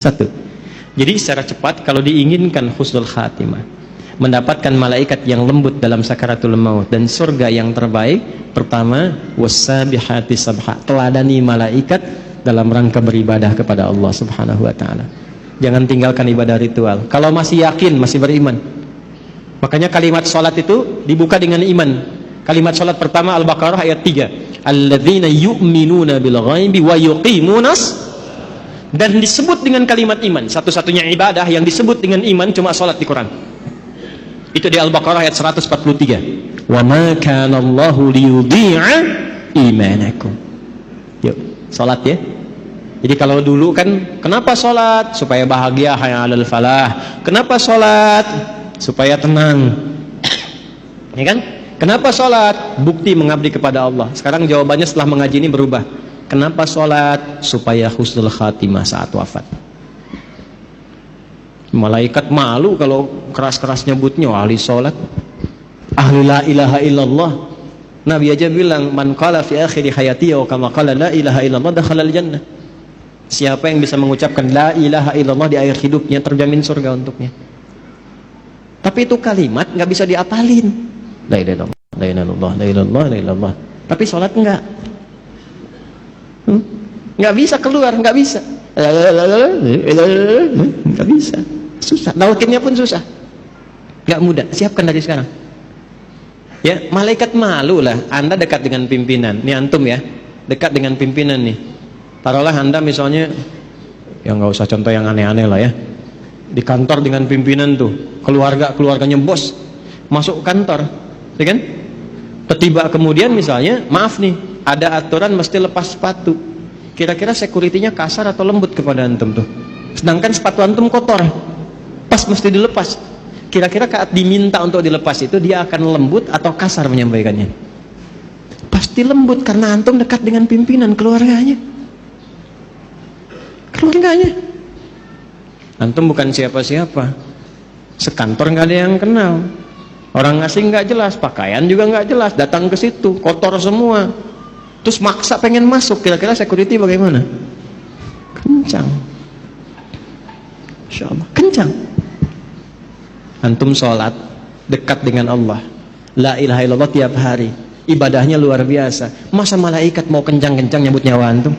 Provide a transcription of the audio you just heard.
Satu. Jadi secara cepat kalau diinginkan husnul khatimah, mendapatkan malaikat yang lembut dalam sakaratul maut dan surga yang terbaik, pertama wassabihati sabha, teladani malaikat dalam rangka beribadah kepada Allah Subhanahu wa taala. Jangan tinggalkan ibadah ritual. Kalau masih yakin, masih beriman. Makanya kalimat salat itu dibuka dengan iman. Kalimat salat pertama Al-Baqarah ayat 3. Alladzina yu'minuna bil ghaibi wa yuqimunas, dan disebut dengan kalimat iman. Satu-satunya ibadah yang disebut dengan iman cuma salat di Quran. Itu di Al-Baqarah ayat 143. Wa ma kana Allahu liyudhi'a imanakum. Yuk, salat ya. Jadi kalau dulu kan kenapa salat? Supaya bahagia, hayya 'alal falah. Kenapa salat? Supaya tenang. Ya kan? Kenapa salat? Bukti mengabdi kepada Allah. Sekarang jawabannya setelah mengaji ini berubah. Kenapa sholat? Supaya husnul khatimah saat wafat. Malaikat malu kalau keras-keras nyebutnya ahli sholat, ahli la ilaha illallah. Nabi aja bilang, man qala fi akhiri hayati wa kama qala la ilaha illallah dakhalal jannah. Siapa yang bisa mengucapkan la ilaha illallah di akhir hidupnya, terjamin surga untuknya. Tapi itu kalimat nggak bisa diapalin. La ilaha illallah, la ilaha illallah, la ilaha illallah, la ilaha illallah. Tapi sholat enggak. Nggak bisa keluar, nggak bisa, nggak bisa, susah. Lautinnya pun susah, nggak mudah. Siapkan dari sekarang. Ya, malaikat malu lah. Anda dekat dengan pimpinan. Nih antum ya, dekat dengan pimpinan nih. Taruhlah Anda misalnya, ya nggak usah contoh yang aneh-aneh lah ya. Di kantor dengan pimpinan tuh, keluarganya bos, masuk kantor, ya kan? Tiba kemudian misalnya, maaf nih, ada aturan mesti lepas sepatu. Kira-kira security-nya kasar atau lembut kepada antum tuh? Sedangkan sepatu antum kotor, pas mesti dilepas. Kira-kira saat diminta untuk dilepas itu dia akan lembut atau kasar menyampaikannya? Pasti lembut karena antum dekat dengan pimpinan, keluarganya. Antum bukan siapa-siapa, sekantor nggak ada yang kenal, orang asing nggak jelas, pakaian juga nggak jelas, datang ke situ kotor semua. Terus maksa pengen masuk, kira-kira security bagaimana? Kencang. Insya Allah, kencang. Antum sholat, dekat dengan Allah, la ilaha illallah tiap hari, ibadahnya luar biasa. Masa malaikat mau kencang-kencang nyambut nyawa antum?